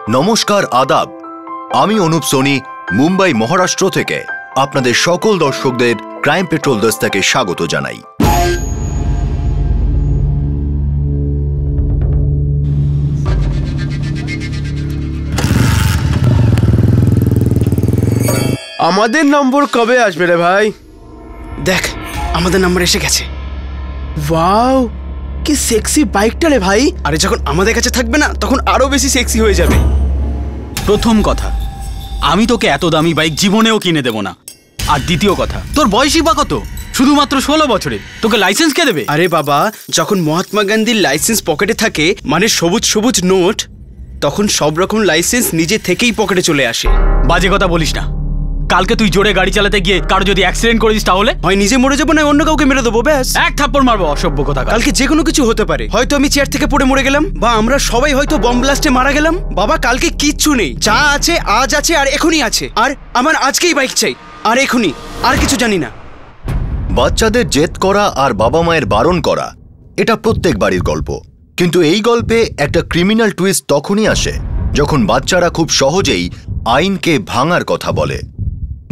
নমস্কার, আদাব। আমি অনুপ সোনি, মুম্বাই মহারাষ্ট্র থেকে আপনাদের সকল দর্শকদের ক্রাইম পেট্রোল দস্তাকে স্বাগত জানাই। আমাদের নম্বর কবে আসবে রে ভাই? দেখ, আমাদের নম্বর এসে গেছে। ওয়াও, কি সেক্সি বাইকটা রে ভাই। আরে যখন আমাদের কাছে থাকবে না, তখন আরো বেশি সেক্সি হয়ে যাবে। প্রথম কথা, আমি তোকে এত দামি বাইক জীবনেও কিনে দেব না। আর দ্বিতীয় কথা, তোর বয়সই বা কত? শুধুমাত্র 16 বছরের। তোকে লাইসেন্স কে দেবে? আরে বাবা, যখন মহাত্মা গান্ধীর লাইসেন্স পকেটে থাকে, মানে সবুজ সবুজ নোট, তখন সব রকম লাইসেন্স নিজে থেকেই পকেটে চলে আসে। বাজে কথা বলিস না। কালকে তুই জোরে গাড়ি চালাতে গিয়ে কারো যদি অ্যাক্সিডেন্ট করে দিস, তাহলে হয় নিজে মরে যাবো, না অন্য কাউকে মেরে দেবো, ব্যাস। এক থাপ্পড় মারবো, অসভ্য কথা। কালকে যে কোনো কিছু হতে পারে। হয়তো আমি চেয়ার থেকে পড়ে মরে গেলাম, বা আমরা সবাই হয়তো বম ব্লাস্টে মারা গেলাম। বাবা, কালকে কিচ্ছু নেই, যা আছে আজ আছে, আর এখনই আছে। আর আমার আজকেই বাইক চাই, আর এখনই, আর কিছু জানি না। বাচ্চাদের জেদ করা আর বাবা মায়ের বারণ করা, এটা প্রত্যেক বাড়ির গল্প। কিন্তু এই গল্পে একটা ক্রিমিনাল টুইস্ট তখনই আসে যখন বাচ্চারা খুব সহজেই আইনকে ভাঙার কথা বলে,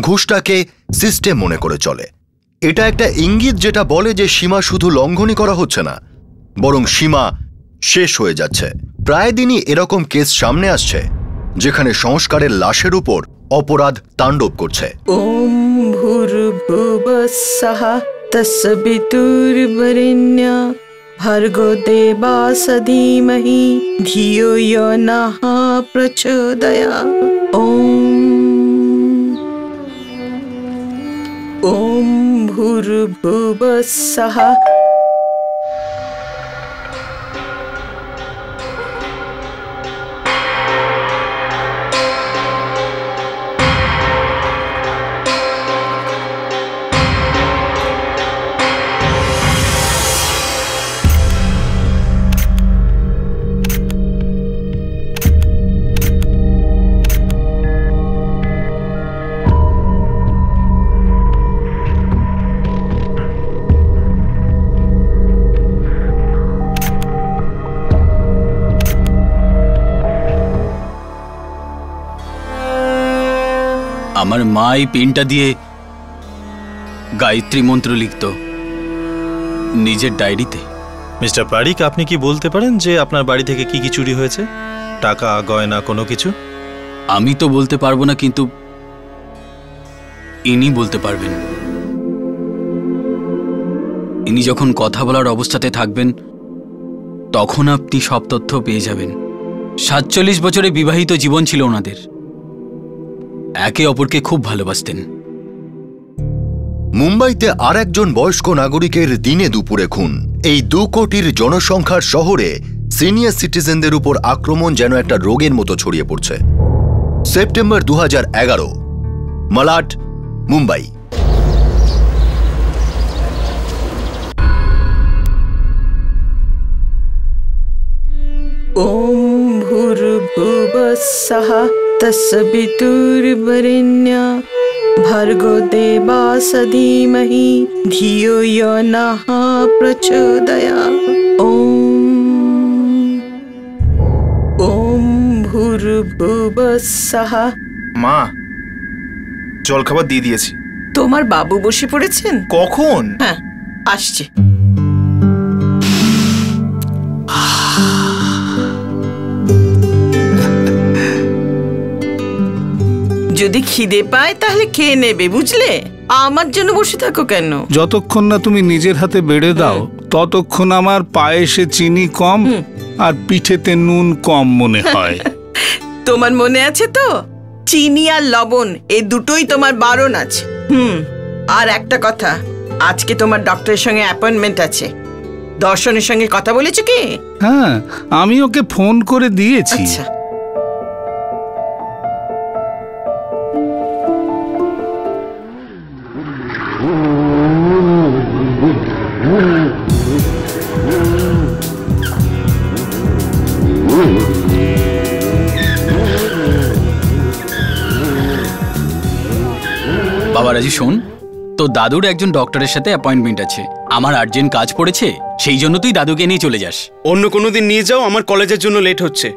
ঘুষটাকে সিস্টেম মনে করে চলে। এটা একটা ইঙ্গিত যেটা বলে যে সীমা শুধু লঙ্ঘনই করা হচ্ছে না, বরং সীমা শেষ হয়ে যাচ্ছে। প্রায় দিনই এরকম কেস সামনে আসছে যেখানে সংস্কারের লাশের উপর অপরাধ তাণ্ডব করছে। ওম ভূর্ভুবঃস্বঃ তস্বিতুর্বরেণ্যঃ ভর্গো দেবাস্য ধীমহি ধিয়ো यो নঃ প্রচোদয়াৎ। ওম ভূর্ভুবঃস্বঃ। আমার মা এই পেনটা দিয়ে গায়ত্রী মন্ত্র লিখত নিজের ডায়েরিতে। মিস্টার পারিক, আপনি কি বলতে পারেন যে আপনার বাড়ি থেকে কি কি চুরি হয়েছে? টাকা, গয়না, কোনো কিছু? আমি তো বলতে পারবো না, কিন্তু ইনি বলতে পারবেন। ইনি যখন কথা বলার অবস্থাতে থাকবেন, তখন আপনি সব তথ্য পেয়ে যাবেন। 47 বছরে বিবাহিত জীবন ছিল ওনাদের। একে অপরকে খুব ভালোবাসতেন। মুম্বাইতে আর একজন বয়স্ক নাগরিকের দিনে দুপুরে খুন। এই 2 কোটির জনসংখ্যার শহরে সিনিয়র সিটিজেনদের উপর আক্রমণ যেন একটা রোগের মতো ছড়িয়ে পড়ছে। সেপ্টেম্বর 2011, মালাড, মুম্বাই। ওম ভূর্ভুবঃস্বঃ তস্বিতুর্বরেণ্যঃ ভর্গো দেবাস্য ধীমহি ধিয়ো यो নঃ প্রচোদয়াৎ। ওম ভূর্ভুবঃস্বঃ। মা, জলখাবার দিয়ে দিয়েছি। তোমার বাবু বসে পড়েছেন? কখন? হ্যাঁ, আসছে। যদি খিদে পায় তাহলে খেয়ে নেবে, বুঝলে? আমার জন্য বসে থাকো কেন? যতক্ষণ না তুমি নিজের হাতে বেড়ে দাও, ততক্ষণ আমার পায়েসে চিনি কম আর পিঠেতে নুন কম মনে হয়। তোমার মনে আছে তো, চিনি আর লবণ এই দুটোই তোমার বারণ আছে। আর একটা কথা, আজকে তোমার ডক্টরের সঙ্গে অ্যাপয়েন্টমেন্ট আছে। দর্শনের সঙ্গে কথা বলেছো কি? হ্যাঁ, আমি ওকে ফোন করে দিয়েছি। আচ্ছা। বাবা রাজি, শোন, তো দাদুর একজন ডক্টরের সাথে অ্যাপয়েন্টমেন্ট আছে। আমার আর্জেন্ট কাজ পড়েছে, সেই জন্য তুই দাদুকে নিয়ে চলে যাস। অন্য কোনো দিন নিয়ে যাও, আমার কলেজের জন্য লেট হচ্ছে।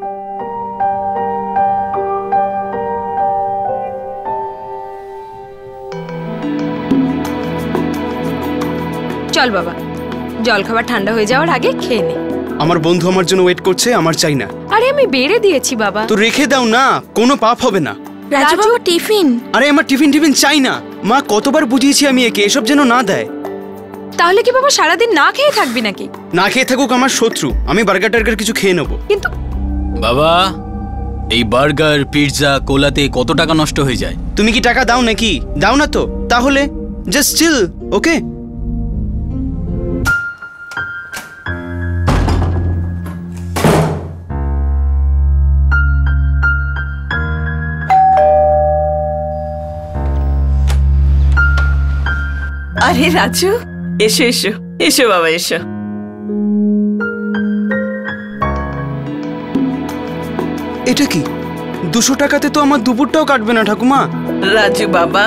চল বাবা, জল খাবার ঠান্ডা হয়ে যাওয়ার আগে খেয়ে নে। আমার বন্ধু আমার জন্য ওয়েট করছে, আমার চাই না। আরে আমি বেড়ে দিয়েছি বাবা। তো রেখে দাও না, কোনো পাপ হবে না। রাজু বাবু টিফিন। আরে আমার টিফিন চাই না। মা কতবার বুঝিয়েছি আমি একে এসব যেন না দেয়। তাহলে কি বাবা সারাদিন না খেয়ে থাকবি নাকি? না খেয়ে থাকুক আমার শত্রু, আমি বার্গার টার্গার কিছু খেয়ে নেবো। কিন্তু বাবা, এই বার্গার, পিৎজা, কোলাতে কত টাকা নষ্ট হয়ে যায়। তুমি কি টাকা দাও নাকি? দাও না তো, তাহলে জাস্ট চিল, ওকে? আরে রাজু, এসো এসো এসো বাবা, এসো। এটা কি 200 টাকাতে তো আমার দুপুরটাও কাটবে না ঠাকুমা। রাজু বাবা,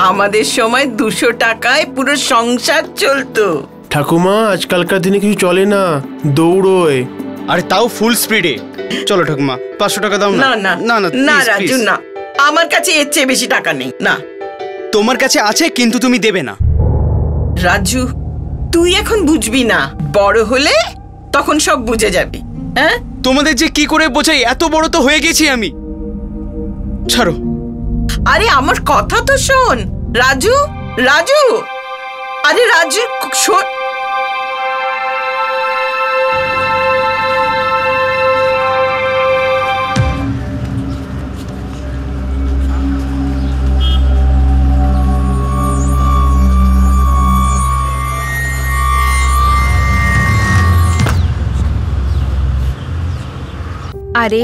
আমাদের সময় 200 টাকায় পুরো সংসার চলতো। ঠাকুমা, আজকালকার দিনে কিছু চলে না, দৌড়োয়। আরে তাও ফুল স্পিডে। চলো ঠাকুমা, 500 টাকা দাও না। না না না না রাজু, না, আমার কাছে এর চেয়ে বেশি টাকা নেই। না, তোমার কাছে আছে কিন্তু তুমি দেবে না। রাজু, তুই এখন বুঝবি না, বড় হলে তখন সব বুঝে যাবি। হ্যাঁ, তোমাদের যে কি করে বোঝাই, এত বড় তো হয়ে গেছি আমি। ছাড়ো। আরে আমার কথা তো শোন রাজু, রাজু, আরে রাজু শোন। আরে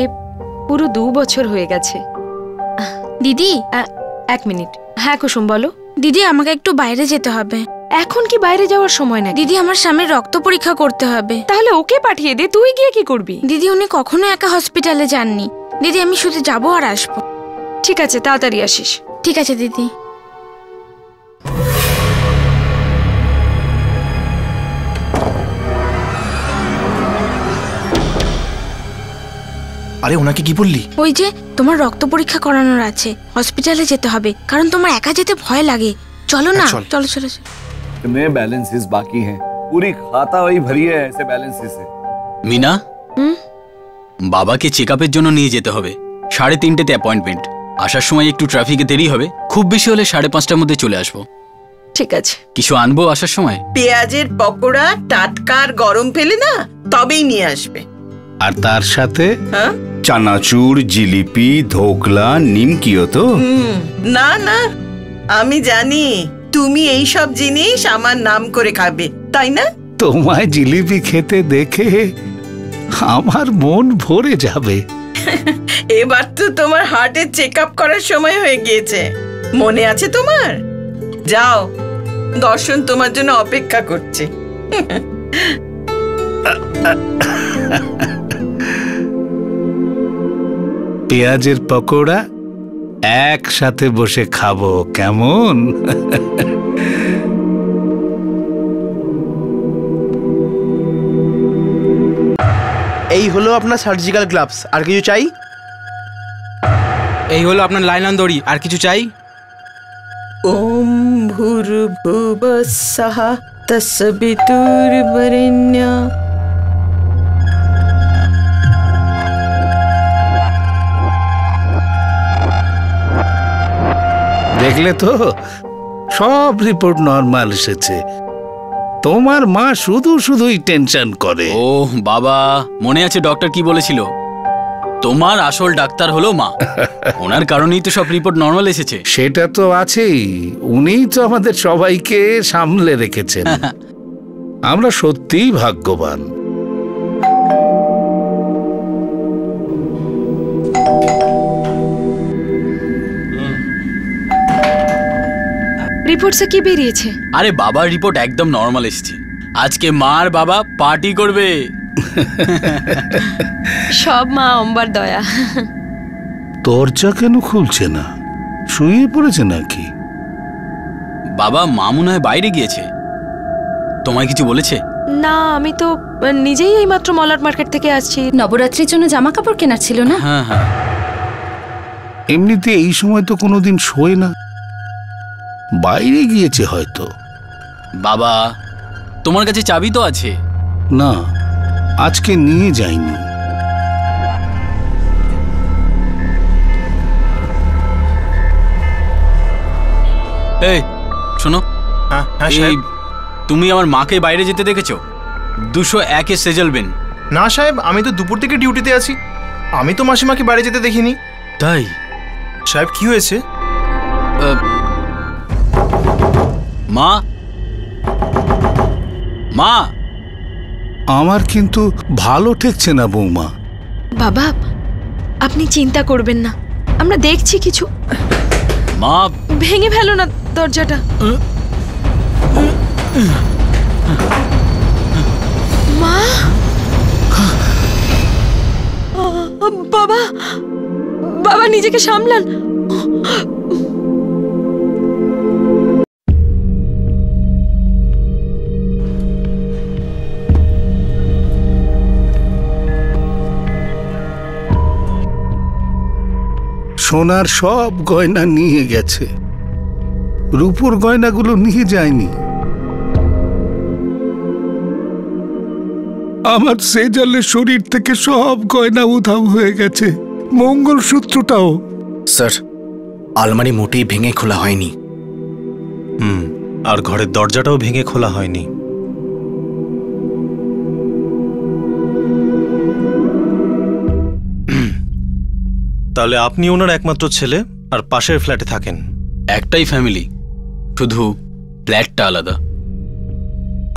পুরো 2 বছর হয়ে গেছে। দিদি, 1 মিনিট। হ্যাঁ কুসুম বলো। দিদি আমাকে একটু বাইরে যেতে হবে। এখন কি বাইরে যাওয়ার সময় না? দিদি আমার স্বামীর রক্ত পরীক্ষা করতে হবে। তাহলে ওকে পাঠিয়ে দে, তুই গিয়ে কি করবি? দিদি উনি কখনো একা হসপিটালে যাননি। দিদি আমি শুধু যাবো আর আসবো। ঠিক আছে, তাড়াতাড়ি আসিস। ঠিক আছে দিদি। আরে ওনাকে কি বললি? ওই যে তোমার রক্ত পরীক্ষা করানোর আছে, হসপিটালে যেতে হবে, কারণ তোমার একা যেতে ভয় লাগে। চলো না, চলো চলো। कितने बैलेंसेस बाकी हैं? पूरी खाता वही भरी है ऐसे बैलेंसेस से। মিনা, বাবাকে চেকআপের জন্য নিয়ে যেতে হবে। 3:30তে অ্যাপয়েন্টমেন্ট। আসার সময় একটু ট্রাফিকে দেরি হবে, খুব বেশি হলে 5:30টার মধ্যে চলে আসবো। ঠিক আছে। কিছু আনবো আসার সময়? পেঁয়াজের পকোড়া টাটকা আর গরম ফেলে না, তবেই নিয়ে আসবে। আর তার সাথে হ্যাঁ, চানাচুর, জিলিপি, ধোকলা, নিমকিও তো? না না, আমি জানি তুমি এই সব জিনিস আমার নাম করে খাবে, তাই না? তোমায় জিলিপি খেতে দেখে আমার মন ভরে যাবে। এবার তো তোমার হার্টের চেকআপ করার সময় হয়ে গিয়েছে, মনে আছে তোমার? যাও, দর্শন তোমার জন্য অপেক্ষা করছে। পেঁয়াজের পকোড়া একসাথে বসে খাবো, কেমন? এই হলো আপনার সার্জিক্যাল গ্লাভস, আর কিছু চাই? এই হলো আপনার লাইলন দড়ি, আর কিছু চাই? ওম ভূর্ভুবস্সঃ তস্বিতুর্বরেণ্যঃ। দেখলে তো, সব রিপোর্ট নরমাল এসেছে। তোমার মা শুধুই টেনশন করে। ও বাবা, মনে আছে ডক্টর কি বলেছিল? তোমার আসল ডাক্তার হলো মা। ওনার কারণেই তো সব রিপোর্ট নরমাল এসেছে। সেটা তো আছেই, উনিই তো আমাদের সবাইকে সামলে রেখেছেন। আমরা সত্যিই ভাগ্যবান। রিপোর্টসে কি বেরিয়েছে? আরে বাবার রিপোর্ট একদম নরমাল এসেছে। আজকে মা আর বাবা পার্টি করবে। সব মা অম্বার দয়া। দরজা কেন খুলছে না? শুয়ে পড়েছে নাকি? বাবা, মা মনে হয় বাইরে গিয়েছে। তোমায় কিছু বলেছে? না, আমি তো নিজেই এইমাত্র মলাট মার্কেট থেকে আসছি। নবরাত্রির জন্য জামা কাপড় কেনার ছিল না? হ্যাঁ হ্যাঁ। এমনিতে এই সময় তো কোনোদিন শোয় না, বাইরে গিয়েছে হয়তো। বাবা, তোমার কাছে চাবি তো আছে। না, আজকে নিয়ে যাইনি। এই শোনো, তুমি আমার মাকে বাইরে যেতে দেখেছো? 201-এ সেজলবেন। না সাহেব, আমি তো দুপুর থেকে ডিউটিতে আছি, আমি তো মাসিমাকে বাইরে যেতে দেখিনি। তাই সাহেব কি হয়েছে? মা, মা, আমার কিন্তু ভালো ঠেকছে না বৌমা। বাবা, আপনি চিন্তা করবেন না, আমরা দেখছি কিছু। মা, ভেঙে ফেলো না দরজাটা। মা, বাবা, বাবা নিজেকে সামলান। সোনার সব গয়না নিয়ে গেছে, রূপোর গয়নাগুলো নিয়ে যায়নি। আমার সেজালের শরীর থেকে সব গয়না উধাও হয়ে গেছে, মঙ্গলসূত্রটাও। স্যার, আলমারি মোটেই ভেঙে খোলা হয়নি। আর ঘরের দরজাটাও ভেঙে খোলা হয়নি। তাহলে আপনি ওনার একমাত্র ছেলে আর পাশের ফ্ল্যাটে থাকেন। একটাই ফ্যামিলি, শুধু ফ্ল্যাটটা আলাদা।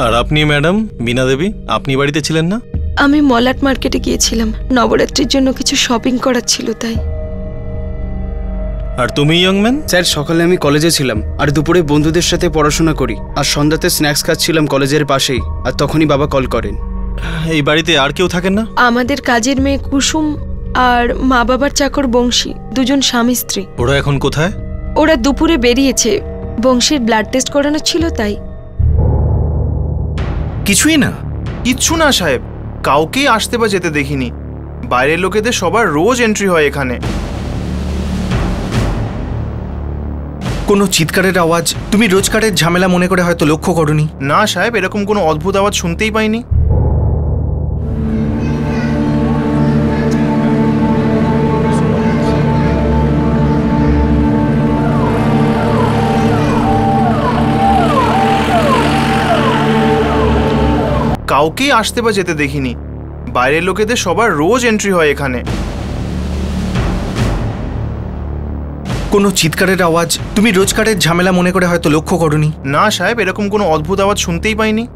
আর আপনি ম্যাডাম বীণা দেবী, আপনি বাড়িতে ছিলেন না? আমি মলাট মার্কেটে গিয়েছিলাম, নবরাত্রির জন্য কিছু শপিং করার ছিল তাই। আর তুমি ইয়ংম্যান? স্যার, সকালে আমি কলেজে ছিলাম, আর দুপুরে বন্ধুদের সাথে পড়াশোনা করি, আর সন্ধ্যাতে স্ন্যাক্স খাচ্ছিলাম কলেজের পাশেই, আর তখনই বাবা কল করেন। এই বাড়িতে আর কেউ থাকেন না? আমাদের কাজের মেয়ে কুসুম আর মা বাবার চাকর বংশী, দুজন স্বামী স্ত্রী। ওরা এখন কোথায়? ওরা দুপুরে বেরিয়েছে, বংশীর ব্লাড টেস্ট করানো ছিল তাই। কিছুই না? কিচ্ছু না সাহেব, কাউকেই আসতে বা যেতে দেখিনি। বাইরের লোকেদের সবার রোজ এন্ট্রি হয় এখানে। কোনো চিৎকারের আওয়াজ তুমি রোজকারের ঝামেলা মনে করে হয়তো লক্ষ্য করনি? না সাহেব, এরকম কোনো অদ্ভুত আওয়াজ শুনতেই পাইনি। কাউকেই আসতে বা যেতে দেখিনি। বাইরের লোকেদের সবার রোজ এন্ট্রি হয় এখানে। কোনো চিৎকারের আওয়াজ তুমি রোজকারের ঝামেলা মনে করে হয়তো লক্ষ্য করনি? না সাহেব, এরকম কোনো অদ্ভুত আওয়াজ শুনতেই পাইনি।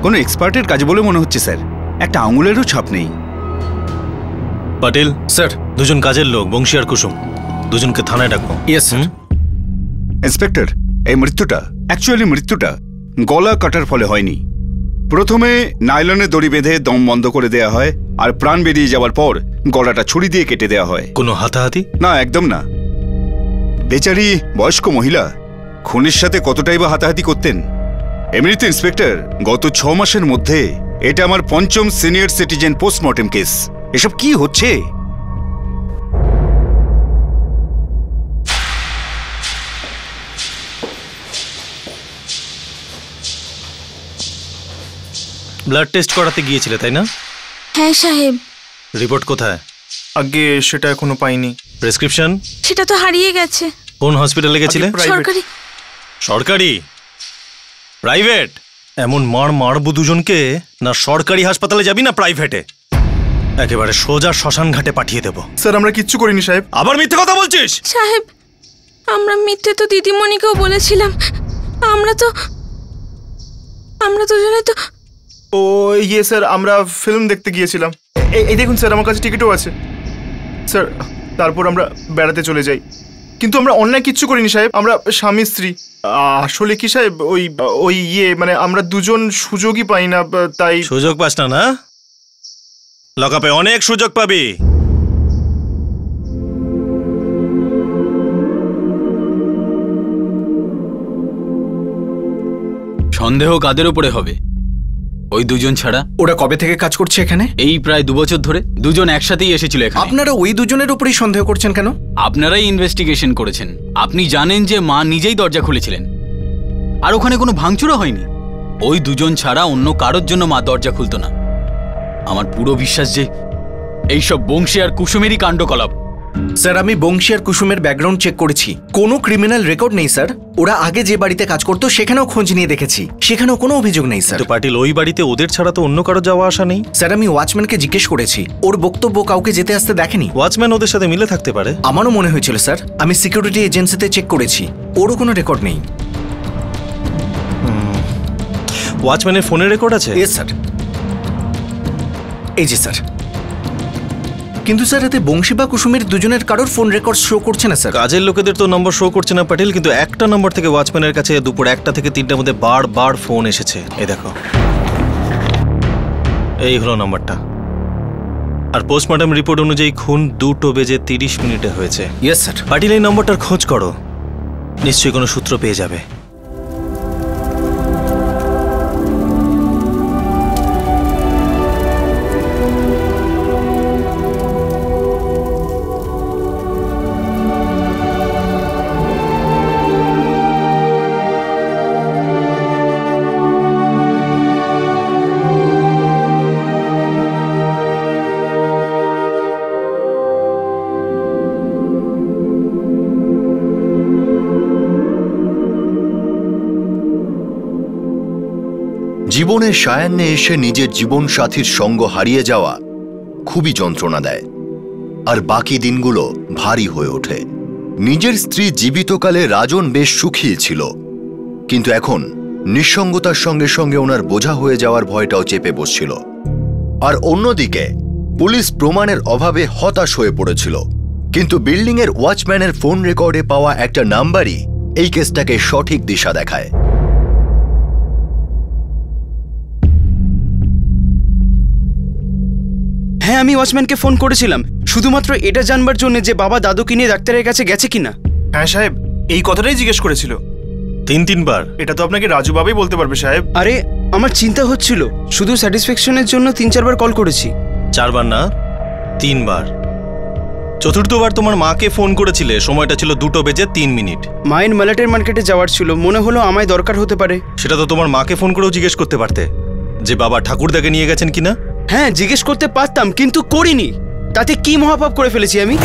কোনো এক্সপার্টের কাজ বলে মনে হচ্ছে স্যার, একটা আঙুলেরও ছাপ নেই। পাটিল স্যার, দুজন কাজের লোক বংশী আর কুসুম, দুজনকে থানায় ডাকো। Yes sir. ইন্সপেক্টর, এই মৃত্যুটা গলা কাটার ফলে হয়নি। প্রথমে নাইলনের দড়ি বেঁধে দম বন্ধ করে দেয়া হয়, আর প্রাণ বেরিয়ে যাওয়ার পর গলাটা ছুরি দিয়ে কেটে দেওয়া হয়। কোনো হাতাহাতি? না, একদম না। বেচারি বয়স্ক মহিলা, খুনের সাথে কতটাই বা হাতাহাতি করতেন। এমনিতে ইন্সপেক্টর, গত 6 মাসের মধ্যে এটা আমার 5ম সিনিয়র সিটিজেন পোস্টমর্টেম কেস। এসব কি হচ্ছে? ব্লাড টেস্ট করাতে গিয়েছিলে তাই না? হ্যাঁ সাহেব। রিপোর্ট কোথায়? আগে সেটা এখনো পাইনি। প্রেসক্রিপশন? সেটা তো হারিয়ে গেছে। কোন হসপিটালে গেছিলে? সরকারি। সরকারি? প্রাইভেট? এমন মারবো দুজনকে, না সরকারি হাসপাতালে যাবি না প্রাইভেটে, একেবারে সোজা শ্মশান ঘাটে পাঠিয়ে দেব। স্যার, আমরা কিচ্ছু করিনি সাহেব। আবার মিথ্যে কথা বলছিস? সাহেব, আমরা মিথ্যে তো দিদিমণিকেও বলেছিলাম। আমরা দুজনে তো। ও ইয়ে স্যার, আমরা ফিল্ম দেখতে গিয়েছিলাম। এই দেখুন স্যার, আমার কাছে টিকিটও আছে স্যার। তারপর আমরা বেড়াতে চলে যাই, কিন্তু আমরা অন্যায় কিচ্ছু করিনি সাহেব। আমরা স্বামী স্ত্রী। আসলে কি সাহেব, ওই মানে আমরা দুজন সুযোগই পাই না, তাই। সুযোগ পাস না? না, লকআপে অনেক সুযোগ পাবি। সন্দেহ কাদের উপরে হবে? ওই দুজন ছাড়া। ওরা কবে থেকে কাজ করছে এখানে? এই প্রায় 2 বছর ধরে দুজন একসাথেই এসেছিল এখানে। আপনারা ওই দুজনের উপরেই সন্দেহ করছেন কেন? আপনারাই ইনভেস্টিগেশন করেছেন। আপনি জানেন যে মা নিজেই দরজা খুলেছিলেন, আর ওখানে কোনো ভাঙচুরও হয়নি। ওই দুজন ছাড়া অন্য কারোর জন্য মা দরজা খুলতো না। আমার পুরো বিশ্বাস যে এইসব বংশী আর কুসুমেরই কাণ্ডকলাপ। স্যার, আমি বংশী আর কুসুমের ব্যাকগ্রাউন্ড চেক করেছি, কোনো ক্রিমিনাল রেকর্ড নেই স্যার। ওরা আগে যে বাড়িতে কাজ করতো সেখানেও খোঁজ নিয়ে দেখেছি, সেখানেও কোনো অভিযোগ নেই স্যার। তো পাটিল, ওই বাড়িতে ওদের ছাড়া তো অন্য কারো যাওয়া আসা নেই। স্যার, আমি ওয়াচম্যানকে জিজ্ঞেস করেছি, ওর বক্তব্য কাউকে যেতে আসতে দেখেনি। ওয়াচম্যান ওদের সাথে মিলে থাকতে পারে, আমারও মনে হয়েছিল স্যার। আমি সিকিউরিটি এজেন্সিতে চেক করেছি, ওরও কোনো রেকর্ড নেই। ওয়াচম্যানের ফোনের রেকর্ড আছে? ইয়েস স্যার, এই যে স্যার। কিন্তু স্যার, এতে বংশী বা কুসুমের দুজনের কারোর ফোন রেকর্ড শো করছে না স্যার। কাজের লোকেদের তো নম্বর শো করছে না পাটিল, কিন্তু একটা নম্বর থেকে ওয়াচম্যানের কাছে দুপুর 1টা থেকে 3টার মধ্যে বারবার ফোন এসেছে। এই দেখো, এই হলো নম্বরটা। আর পোস্টমর্টম রিপোর্ট অনুযায়ী খুন 2:30 হয়েছে। Yes sir. পাটিল, এই নম্বরটার খোঁজ করো, নিশ্চয়ই কোনো সূত্র পেয়ে যাবে। জীবনের সায়ান্নে এসে নিজের জীবন সাথীর সঙ্গ হারিয়ে যাওয়া খুবই যন্ত্রণা দেয়, আর বাকি দিনগুলো ভারী হয়ে ওঠে। নিজের স্ত্রী জীবিতকালে রাজন বেশ সুখী ছিল, কিন্তু এখন নিঃসঙ্গতার সঙ্গে সঙ্গে ওনার বোঝা হয়ে যাওয়ার ভয়টাও চেপে বসছিল। আর অন্যদিকে পুলিশ প্রমাণের অভাবে হতাশ হয়ে পড়েছিল। কিন্তু বিল্ডিংয়ের ওয়াচম্যানের ফোন রেকর্ডে পাওয়া একটা নাম্বারই এই কেসটাকে সঠিক দিশা দেখায়। হ্যাঁ, আমি ওয়াচম্যানকে ফোন করেছিলাম শুধুমাত্র এটা জানবার জন্য যে বাবা দাদুকে নিয়ে ডাক্তারের কাছে গেছে কিনা। হ্যাঁ সাহেব, এই কথাটাই জিজ্ঞেস করেছিল 3-3 বার। এটা তো আপনাকে রাজু বাবাই বলতে পারবে সাহেব। আরে, আমার চিন্তা হচ্ছিল, শুধু স্যাটিসফ্যাকশনের জন্য 3-4 বার কল করেছি। 4 বার না, 3 বার। চতুর্থবার তোমার মাকে ফোন করেছিলে, সময়টা ছিল 2:03। মায়ের মালাটের মার্কেটে যাওয়ার ছিল, মনে হলো আমায় দরকার হতে পারে। সেটা তো তোমার মাকে ফোন করেও জিজ্ঞেস করতে পারতে যে বাবা ঠাকুরদাকে নিয়ে গেছেন কিনা। হ্যাঁ, জিজ্ঞেস করতে পারতাম, কিন্তু করিনি। তাতে কি মহাপাপ করে ফেলেছি আমি?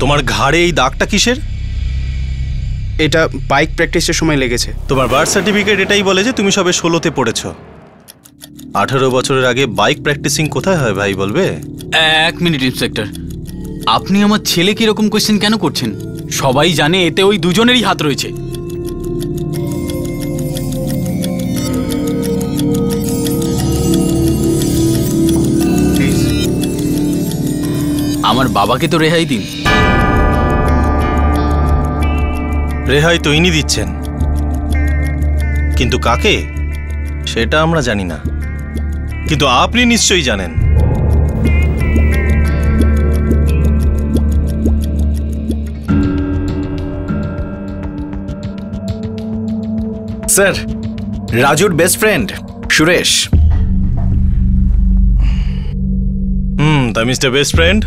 তোমার ঘাড়ে এই দাগটা কিসের? এটা বাইক প্র্যাকটিসের সময় লেগেছে। তোমার বার্থ সার্টিফিকেট এটাই বলে যে তুমি সবে 16তে পড়েছ। 18 বছরের আগে বাইক প্র্যাকটিসিং কোথায় হয় ভাই, বলবে? 1 মিনিট ইন্সপেক্টর, আপনি আমার ছেলে কি এরকম কোয়েশ্চেন কেন করছেন? সবাই জানে এতে ওই দুজনেরই হাত রয়েছে। আমার বাবাকে তো রেহাই দিন। রেহাই তো ইনি দিচ্ছেন, কিন্তু কাকে সেটা আমরা জানি না, কিন্তু আপনি নিশ্চয়ই জানেন। স্যার, রাজুর বেস্ট ফ্রেন্ড সুরেশ। তা মিস্টার বেস্ট ফ্রেন্ড,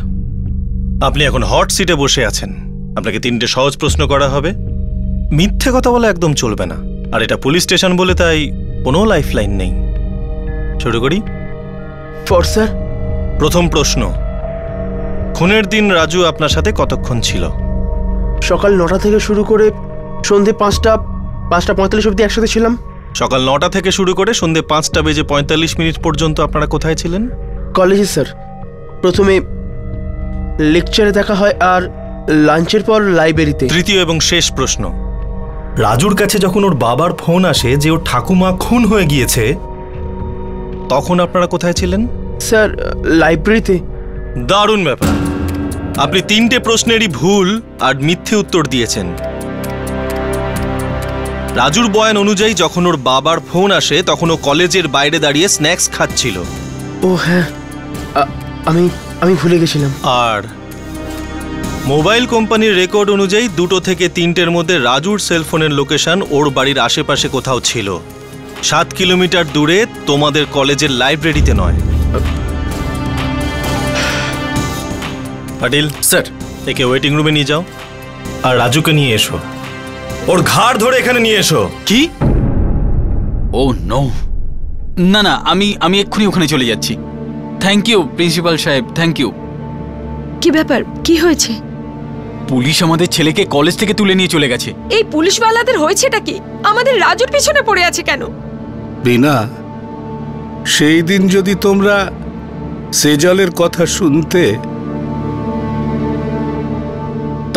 আপনি এখন হট সিটে বসে আছেন। আপনাকে 3টে সহজ প্রশ্ন করা হবে, মিথ্যে কথা বলা একদম চলবে না, আর এটা পুলিশ স্টেশন বলে তাই কোনো লাইফ লাইন নেই। শুরু করি। স্যার, প্রথম প্রশ্ন, খুনের দিন রাজু আপনার সাথে কতক্ষণ ছিল? সকাল 9টা থেকে শুরু করে সন্ধে 5:45 অবধি একসাথে ছিলাম। সকাল 9টা থেকে শুরু করে সন্ধে 5:45 পর্যন্ত আপনারা কোথায় ছিলেন? কলেজে স্যার। প্রথমে লেকচারে দেখা হয়, আর লাঞ্চের পর লাইব্রেরিতে। তৃতীয় এবং শেষ প্রশ্ন, রাজুর কাছে যখন ওর বাবার ফোন আসে যে ওর ঠাকুমা খুন হয়ে গিয়েছে, তখন আপনারা কোথায় ছিলেন? স্যার, লাইব্রেরিতে। দারুণ ব্যাপার, আপনি 3টে প্রশ্নেরই ভুল আর মিথ্যে উত্তর দিয়েছেন। রাজুর বয়ান অনুযায়ী যখন ওর বাবার ফোন আসে তখন ও কলেজের বাইরে দাঁড়িয়ে স্ন্যাক্স খাচ্ছিল। ও হ্যাঁ, আমি ভুলে গেছিলাম। আর মোবাইল কোম্পানির রেকর্ড অনুযায়ী 2 থেকে 3টের মধ্যে রাজুর সেলফোনের লোকেশন ওর বাড়ির আশেপাশে কোথাও ছিল। 7 কিলোমিটার দূরে তোমাদের কলেজের লাইব্রেরিতে নয়। পাটিল স্যার, একে ওয়েটিং রুমে নিয়ে যাও আর রাজুকে নিয়ে এসো। ওর ঘাড় ধরে এখানে নিয়ে এসো। কি? ও নো, না না, আমি এক্ষুনি ওখানে চলে যাচ্ছি। থ্যাংক ইউ প্রিন্সিপাল সাহেব, থ্যাংক ইউ। কি ব্যাপার, কি হয়েছে? পুলিশ আমাদের ছেলেকে কলেজ থেকে তুলে নিয়ে চলে গেছে। এই পুলিশওয়ালাদের হয়েছেটা কি? আমাদের রাজুর পিছনে পড়ে আছে কেন? বিনা, সেই দিন যদি তোমরা সেজলের কথা শুনতে,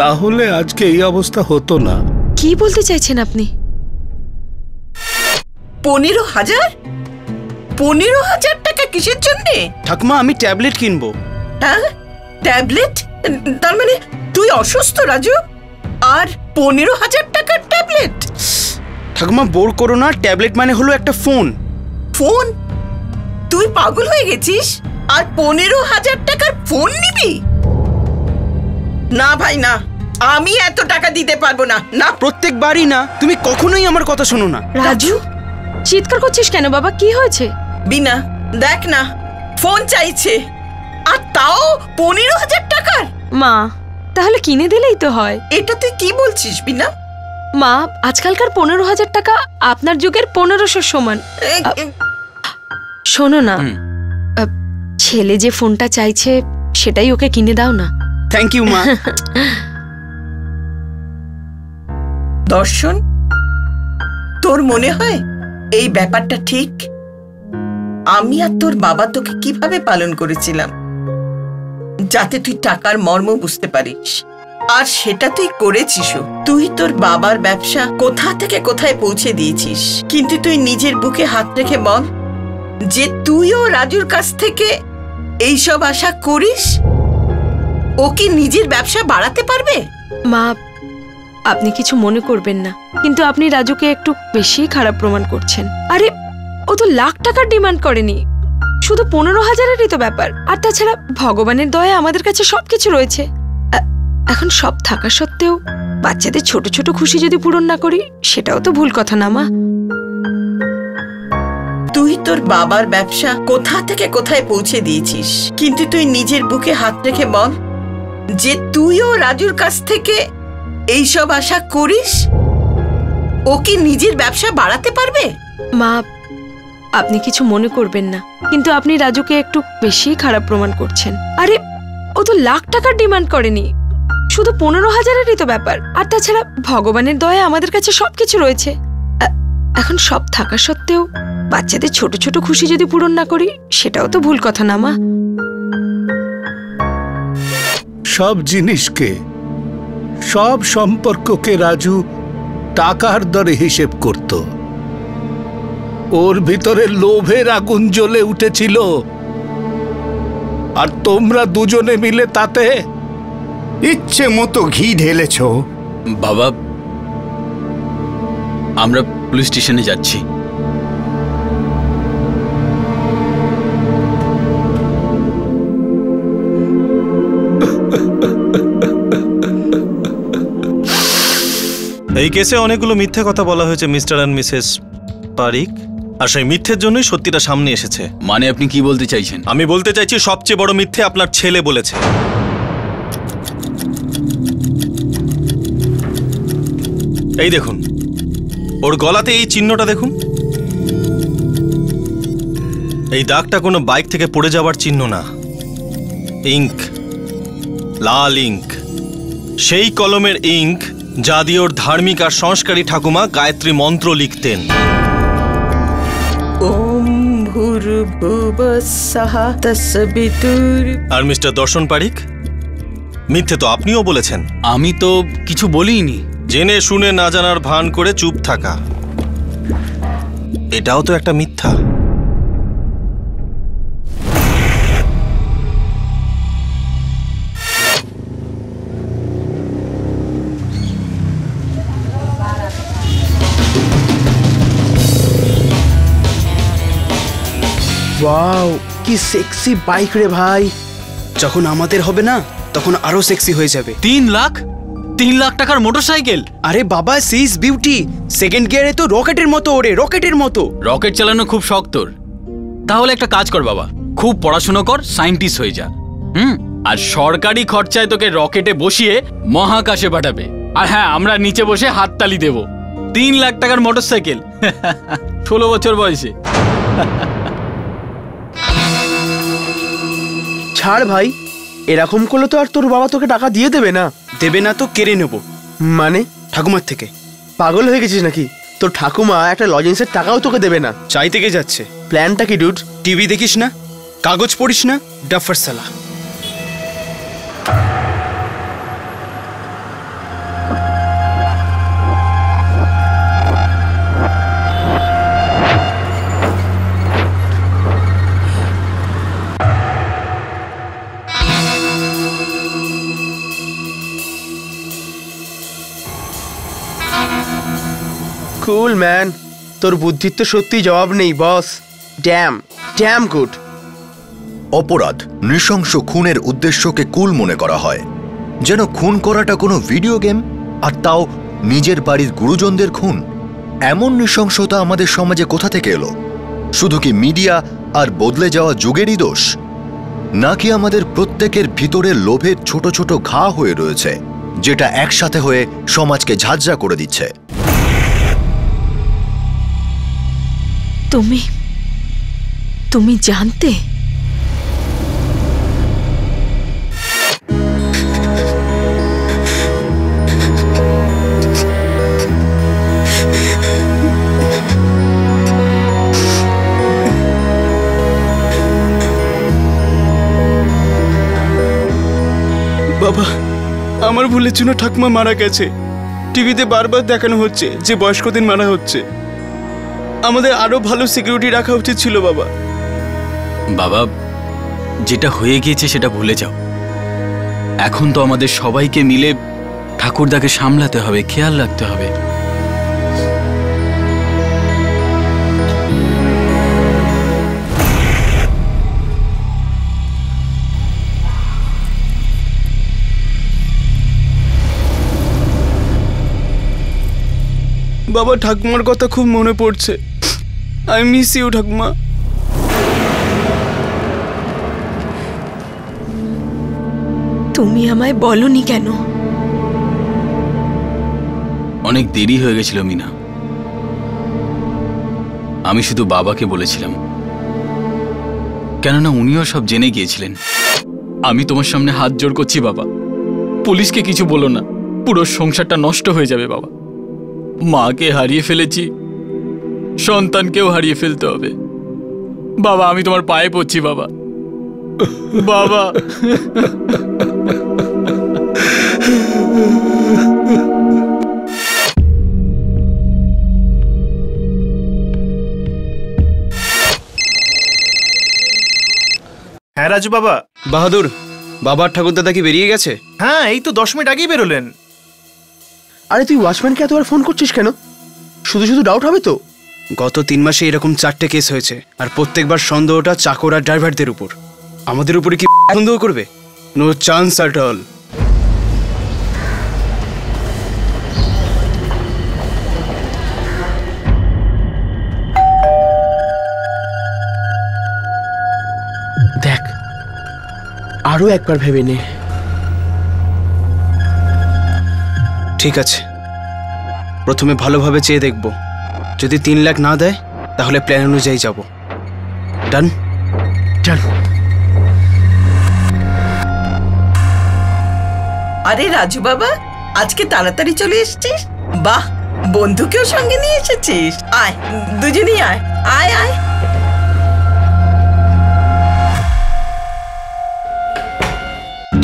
তাহলে আজকে এই অবস্থা হতো না। কি বলতে চাইছেন আপনি? 15,000? 15,000 টাকা কিসের জন্য? ঠাকুমা, আমি ট্যাবলেট কিনবো। হ্যাঁ, ট্যাবলেট? তার মানে তুই অসুস্থ রাজু, আর 15,000 টাকার ট্যাবলেট? ঠাকুমা, বোর করো না। ট্যাবলেট মানে হলো একটা ফোন। ফোন? তুই পাগল হয়ে গেছিস? আর 15,000 টাকার ফোন নিবি? না ভাই না, আমি এত টাকা দিতে পারবো না। না, প্রত্যেকবারই না, তুমি কখনোই আমার কথা শোনো না। রাজু, চিৎকার করছিস কেন বাবা? কি হয়েছে? বিনা, দেখ না, ফোন চাইছে, আর তাও 15,000 টাকার। মা, তাহলে কিনে দিলেই তো হয়। এটা তুই কি বলছিস বিনা? মা, আজকালকার 15,000 টাকা আপনার যুগের 1500 সমান। শোনো না, ছেলে যে ফোনটা চাইছে সেটাই ওকে কিনে দাও না। থ্যাংক ইউ মা। দর্শন, তোর মনে হয় এই ব্যাপারটা ঠিক? আমি আর তোর বাবা তোকে কিভাবে পালন করেছিলাম যাতে তুই টাকার মর্ম বুঝতে পারিস, আর সেটা তুই করেছিস। তুই তোর বাবার ব্যবসা কোথা থেকে কোথায় পৌঁছে দিয়েছিস, কিন্তু তুই নিজের বুকে হাত রেখে বল যে তুইও রাজুর কাছ থেকে এইসব আশা করিস? ও কি নিজের ব্যবসা বাড়াতে পারবে? মা, আপনি কিছু মনে করবেন না, কিন্তু আপনি রাজুকে একটু বেশি খারাপ প্রমাণ করছেন। আরে, ও তো লাখ টাকার ডিমান্ড করেনি, শুধু 15,000-এরই তো ব্যাপার। আর তাছাড়া ভগবানের দয়া আমাদের কাছে সবকিছু রয়েছে। এখন সব থাকা সত্ত্বেও বাচ্চাদের ছোট ছোট খুশি যদি পূরণ না করি, সেটাও তো ভুল কথা না মা? তুই তোর বাবার ব্যবসা কোথা থেকে কোথায় পৌঁছে দিয়েছিস, কিন্তু তুই নিজের বুকে হাত রেখে বল যে তুইও রাজুর কাছ থেকে এইসব আশা করিস? ও কি নিজের ব্যবসা বাড়াতে পারবে? মা, আপনি কিছু মনে করবেন না, কিন্তু আপনি রাজুকে একটু বেশি খারাপ প্রমাণ করছেন। আরে, ও তো লাখ টাকার ডিমান্ড করেনি, শুধু 15,000-এরই তো ব্যাপার। আর তাছাড়া ভগবানের দয়া আমাদের কাছে সবকিছু রয়েছে। এখন সব থাকা সত্ত্বেও বাচ্চাদের ছোট ছোট খুশি যদি পূরণ না করি, সেটাও তো ভুল কথা না মা? সব জিনিসকে, সব সম্পর্ককে রাজু টাকার দরে হিসেব করত। ওর ভিতরে লোভের আগুন জ্বলে উঠেছিল, আর তোমরা দুজনে মিলে তাতে ইচ্ছে মতো ঘি ঢেলেছ। বাবা, আমরা পুলিশ স্টেশনে যাচ্ছি। এই কেসে অনেকগুলো মিথ্যে কথা বলা হয়েছে মিস্টার অ্যান্ড মিসেস পারিক, আর সেই মিথ্যের জন্যই সত্যিটা সামনে এসেছে। মানে আপনি কি বলতে চাইছেন? আমি বলতে চাইছি সবচেয়ে বড় মিথ্যে আপনার ছেলে বলেছে। এই দেখুন, ওর গলাতে এই চিহ্নটা দেখুন। এই দাগটা কোনো বাইক থেকে পড়ে যাওয়ার চিহ্ন না, ইঙ্ক, লাল ইঙ্ক, সেই কলমের ইঙ্ক যা দিয়ে ওর ধার্মিক আর সংস্কারী ঠাকুমা গায়ত্রী মন্ত্র লিখতেন। আর মিস্টার দর্শন পারিক, মিথ্যে তো আপনিও বলেছেন। আমি তো কিছু বলিনি। জেনে শুনে না জানার ভান করে চুপ থাকা, এটাও তো একটা মিথ্যা। ওয়াও, কি সেক্সি বাইক রে ভাই। যখন আমাদের হবে না, তখন আরো সেক্সি হয়ে যাবে। 3 লাখ টাকার মোটরসাইকেল? আরে বাবা, সি ইজ বিউটি। সেকেন্ড গিয়ারে তো রকেটের মতো ওড়ে, রকেটের মতো। রকেট চালানো খুব শখ তোর? তাহলে একটা কাজ কর বাবা, খুব পড়াশোনা কর, সায়েন্টিস্ট হয়ে যা। আর সরকারি খরচায় তোকে রকেটে বসিয়ে মহাকাশে পাঠাবে। আর হ্যাঁ, আমরা নিচে বসে হাততালি দেব। 3 লাখ টাকার মোটরসাইকেল 16 বছর বয়সে। ছাড় ভাই, এরকম করলে তো আর তোর বাবা তোকে টাকা দিয়ে দেবে না। দেবে না তো কেড়ে নেব। মানে? ঠাকুমার থেকে। পাগল হয়ে গেছিস নাকি? তোর ঠাকুমা একটা লজেন্সের টাকাও তোকে দেবে না। চাই থেকে যাচ্ছে। প্ল্যানটা কি ডুড? টিভি দেখিস না, কাগজ পড়িস না, ডাফার সালা। কুল ম্যান, তোর বুদ্ধির তো সত্যি জবাব নেই বস। Dam good. অপরাধ, নৃশংস খুনের উদ্দেশ্যকে কুল মনে করা হয়, যেন খুন করাটা কোনো ভিডিও গেম, আর তাও নিজের বাড়ির গুরুজনদের খুন। এমন নৃশংসতা আমাদের সমাজে কোথা থেকে এলো? শুধু কি মিডিয়া আর বদলে যাওয়া যুগেরই দোষ, নাকি আমাদের প্রত্যেকের ভিতরে লোভের ছোট ছোট ঘা হয়ে রয়েছে, যেটা একসাথে হয়ে সমাজকে ঝাঁঝরা করে দিচ্ছে? তুমি জানতে? বাবা, আমার ভুলের জন্য ঠাকুমা মারা গেছে। টিভিতে বারবার দেখানো হচ্ছে যে বয়স্কদের মারা হচ্ছে। আমাদের আরো ভালো সিকিউরিটি রাখা উচিত ছিল বাবা। বাবা, যেটা হয়ে গিয়েছে সেটা ভুলে যাও। এখন তো আমাদের সবাইকে মিলে ঠাকুরদাকে সামলাতে হবে, খেয়াল রাখতে হবে। বাবা, ঠাকুমার কথা খুব মনে পড়ছে। আই মিস ইউ ঠাকুমা। তুমি আমায় বলনি কেন? অনেক দেরি হয়ে গেছিল মিনা। আমি শুধু বাবাকে বলেছিলাম, কেননা উনিও সব জেনে গিয়েছিলেন। আমি তোমার সামনে হাত জোড় করছি বাবা, পুলিশকে কিছু বলো না, পুরো সংসারটা নষ্ট হয়ে যাবে বাবা। মাকে হারিয়ে ফেলেছি, সন্তানকেও হারিয়ে ফেলতে হবে। বাবা, আমি তোমার পায়ে পড়ছি বাবা। বাবা, হ্যাঁ রাজু বাবা। বাহাদুর, বাবার ঠাকুরদাদা কি বেরিয়ে গেছে? হ্যাঁ, এই তো 10 মিনিট আগেই বেরোলেন। আরে তুই ওয়াচম্যানকে এতবার ফোন করছিস কেন? শুধু শুধু ডাউট হবে তো। গত 3 মাসে এরকম 4টে কেস হয়েছে, আর প্রত্যেকবার সন্দেহটা চাকর আর ড্রাইভারদের উপর। আমাদের উপরে কি সন্দেহ করবে? No chance at all. দেখ, আরো একবার ভেবে নে। ঠিক আছে, প্রথমে ভালোভাবে চেয়ে দেখব। যদি 3 লাখ না দেয় তাহলে প্ল্যান অনুযায়ী যাব। ডান? ডান। আরে রাজু বাবা, আজকে তাড়াতাড়ি চলে এসেছিস। বাহ, বন্ধুকেও সঙ্গে নিয়ে এসেছিস। আয়, দুজনেই আয়। আয় আয়।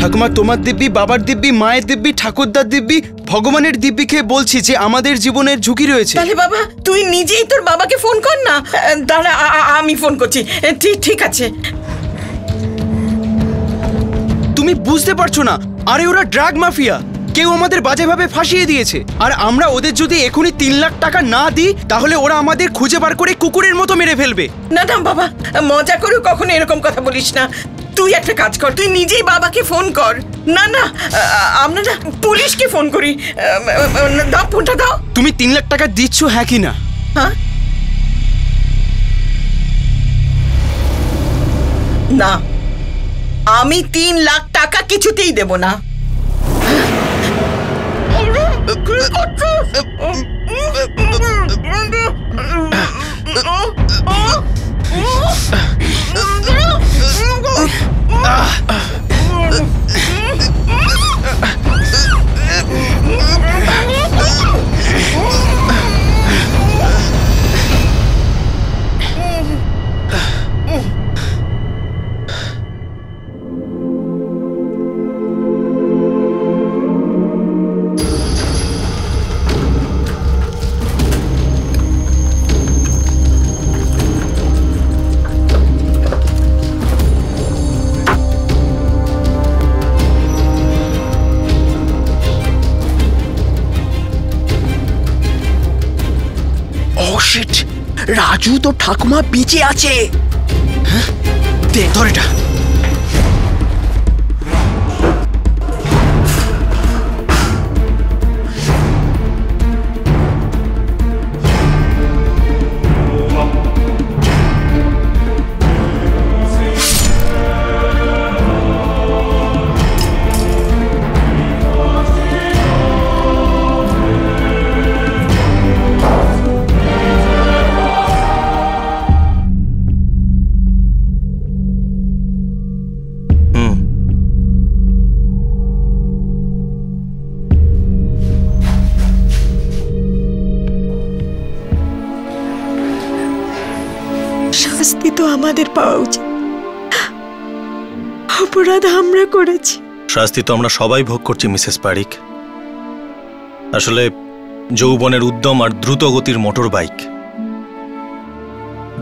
ঠাকুমা, তোমার দিব্যি, বাবার দিব্যি, মায়ের দিব্যি, ঠাকুরদার দিব্যি, ভগবানের দিব্যি খেয়ে বলছি যে আমাদের জীবনের ঝুঁকি রয়েছে। তাহলে বাবা, তুই নিজেই তোর বাবাকে ফোন কর না। দাঁড়া, আমি ফোন করছি। ঠিক আছে। তুমি বুঝতে পারছো না? আরে ওরা ড্রাগ মাফিয়া। কেউ আমাদের বাজেভাবে ফাঁসিয়ে দিয়েছে, আর আমরা ওদের যদি এখনই 3 লাখ টাকা না দিই তাহলে ওরা আমাদের খুঁজে বার করে কুকুরের মতো মেরে ফেলবে। না না বাবা, মজা করে কখনো এরকম কথা বলিস না। তুই একটা কাজ কর, তুই নিজেই বাবাকে ফোন কর। না না, আমরা না পুলিশকে ফোন করি। দাও ফোনটা দাও। তুমি 3 লাখ টাকা দিচ্ছ হ্যাঁ কি না? হ্যাঁ না, আমি 3 লাখ টাকা কিছুতেই দেব না। রাজু তো ঠাকুমা বেঁচে আছে। দে ধর এটা। শাস্তি তো আমাদের পাওয়া উচিত, অপরাধ আমরা করেছি। শাস্তি তো আমরা সবাই ভোগ করছি মিসেস পারিক। আসলে যৌবনের উদ্যম আর দ্রুত গতির মোটর বাইক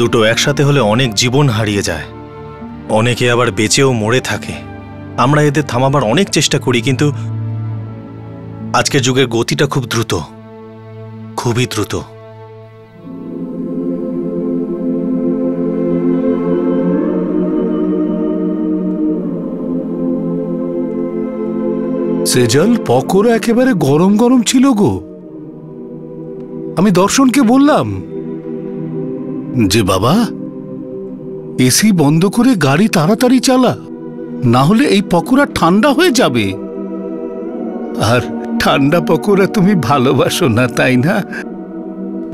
দুটো একসাথে হলে অনেক জীবন হারিয়ে যায়, অনেকে আবার বেঁচেও মরে থাকে। আমরা এদের থামাবার অনেক চেষ্টা করি, কিন্তু আজকের যুগের গতিটা খুব দ্রুত, খুবই দ্রুত। সেজল পকোড়া একেবারে গরম গরম ছিল গো। আমি দর্শনকে বললাম যে বাবা এসি বন্ধ করে গাড়ি তাড়াতাড়ি চালা, না হলে এই পকোড়া ঠান্ডা হয়ে যাবে। আর ঠান্ডা পকোড়া তুমি ভালোবাসো না, তাই না?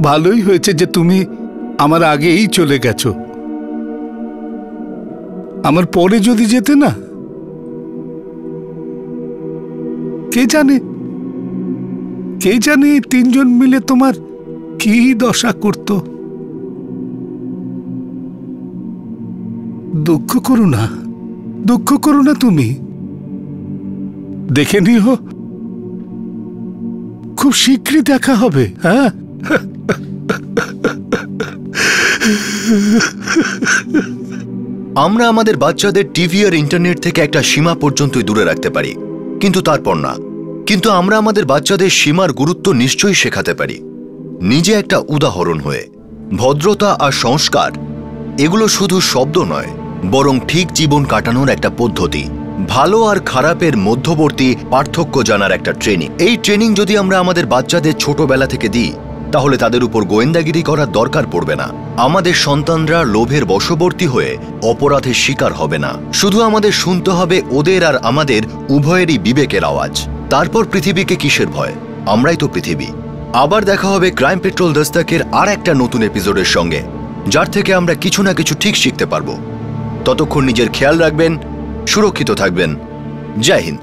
ভালোই হয়েছে যে তুমি আমার আগেই চলে গেছো। আমার পরে যদি যেতে না, কে জানে 3 জন মিলে তোমার কি দশা করত। দুঃখ করো না তুমি। দেখে নিও, খুব শীঘ্রই দেখা হবে। হ্যাঁ, আমরা আমাদের বাচ্চাদের টিভি আর ইন্টারনেট থেকে একটা সীমা পর্যন্তই দূরে রাখতে পারি, কিন্তু তারপর না। কিন্তু আমরা আমাদের বাচ্চাদের সীমার গুরুত্ব নিশ্চয়ই শেখাতে পারি, নিজে একটা উদাহরণ হয়ে। ভদ্রতা আর সংস্কার এগুলো শুধু শব্দ নয়, বরং ঠিক জীবন কাটানোর একটা পদ্ধতি, ভালো আর খারাপের মধ্যবর্তী পার্থক্য জানার একটা ট্রেনিং। এই ট্রেনিং যদি আমরা আমাদের বাচ্চাদের ছোটবেলা থেকে দিই, তাহলে তাদের উপর গোয়েন্দাগিরি করার দরকার পড়বে না। আমাদের সন্তানরা লোভের বশবর্তী হয়ে অপরাধের শিকার হবে না। শুধু আমাদের শুনতে হবে ওদের আর আমাদের উভয়েরই বিবেকের আওয়াজ। তারপর পৃথিবীকে কিসের ভয়? আমরাই তো পৃথিবী। আবার দেখা হবে ক্রাইম পেট্রোল দস্তকের আর একটা নতুন এপিসোডের সঙ্গে, যার থেকে আমরা কিছু না কিছু ঠিক শিখতে পারবো। ততক্ষণ নিজের খেয়াল রাখবেন, সুরক্ষিত থাকবেন। জয় হিন্দ।